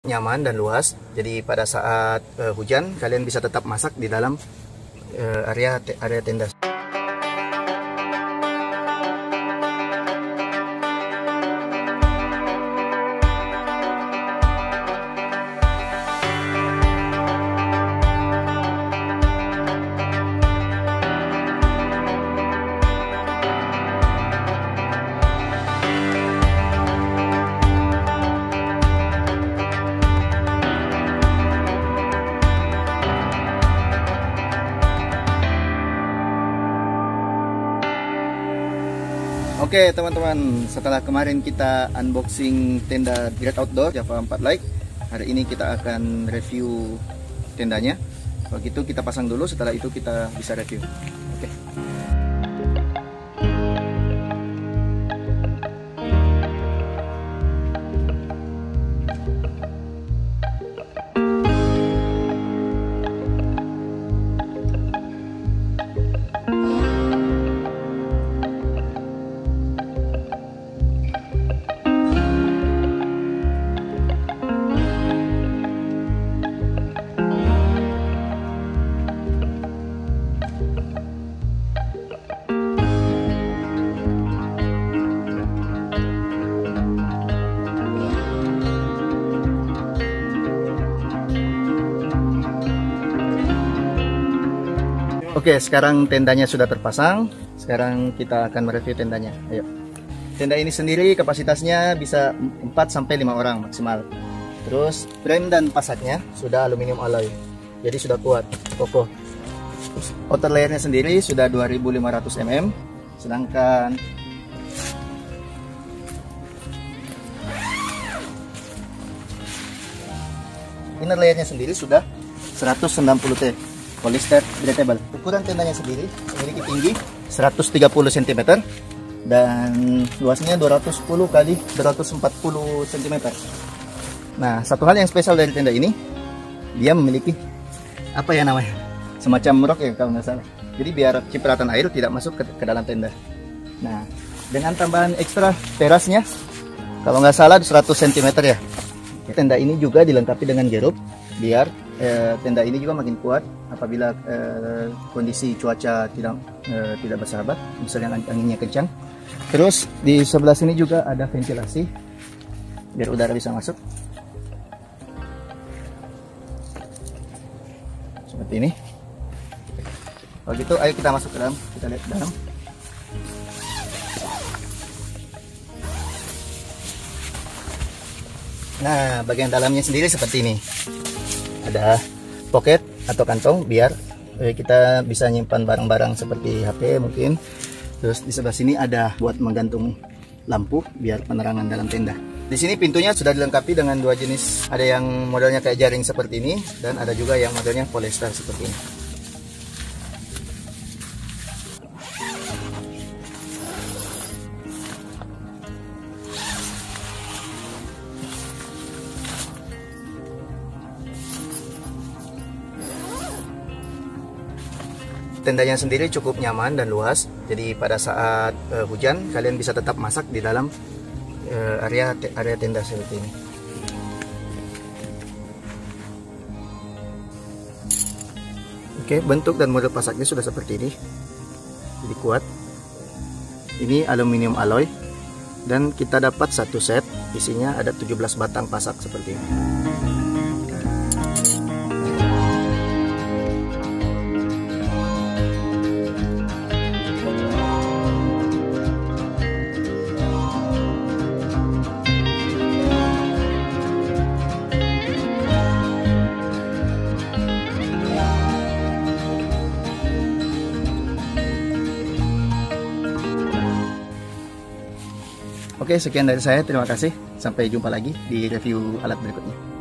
nyaman dan luas. Jadi pada saat hujan kalian bisa tetap masak di dalam area tenda. Oke teman-teman, setelah kemarin kita unboxing tenda Great Outdoor Java 4 Lite, hari ini kita akan review tendanya. Kalau gitu kita pasang dulu, setelah itu kita bisa review. Oke. Oke, sekarang tendanya sudah terpasang. Sekarang kita akan mereview tendanya. Ayo. Tenda ini sendiri kapasitasnya bisa 4-5 orang maksimal. Terus frame dan pasaknya sudah aluminium alloy. Jadi sudah kuat, kokoh. Outer layernya sendiri sudah 2500 mm. Sedangkan inner layernya sendiri sudah 190 T. Polyester breathable. Ukuran tendanya sendiri memiliki tinggi 130 cm dan luasnya 210 kali 240 cm. Nah, satu hal yang spesial dari tenda ini, dia memiliki apa ya namanya? Semacam rok ya kalau nggak salah. Jadi biar cipratan air tidak masuk ke dalam tenda. Nah, dengan tambahan ekstra terasnya, kalau nggak salah 100 cm ya. Tenda ini juga dilengkapi dengan jerup biar tenda ini juga makin kuat apabila kondisi cuaca tidak bersahabat, misalnya anginnya kencang. Terus di sebelah sini juga ada ventilasi biar udara bisa masuk seperti ini. Kalau gitu ayo kita masuk ke dalam, kita lihat ke dalam. Nah, bagian dalamnya sendiri seperti ini. Ada pocket atau kantong biar kita bisa nyimpan barang-barang seperti HP mungkin. Terus di sebelah sini ada buat menggantung lampu biar penerangan dalam tenda. Di sini pintunya sudah dilengkapi dengan dua jenis. Ada yang modelnya kayak jaring seperti ini dan ada juga yang modelnya polyester seperti ini. Tendanya sendiri cukup nyaman dan luas, jadi pada saat hujan kalian bisa tetap masak di dalam area tenda seperti ini. Oke, bentuk dan model pasaknya sudah seperti ini, jadi kuat. Ini aluminium alloy dan kita dapat satu set, isinya ada 17 batang pasak seperti ini. Oke, sekian dari saya. Terima kasih. Sampai jumpa lagi di review alat berikutnya.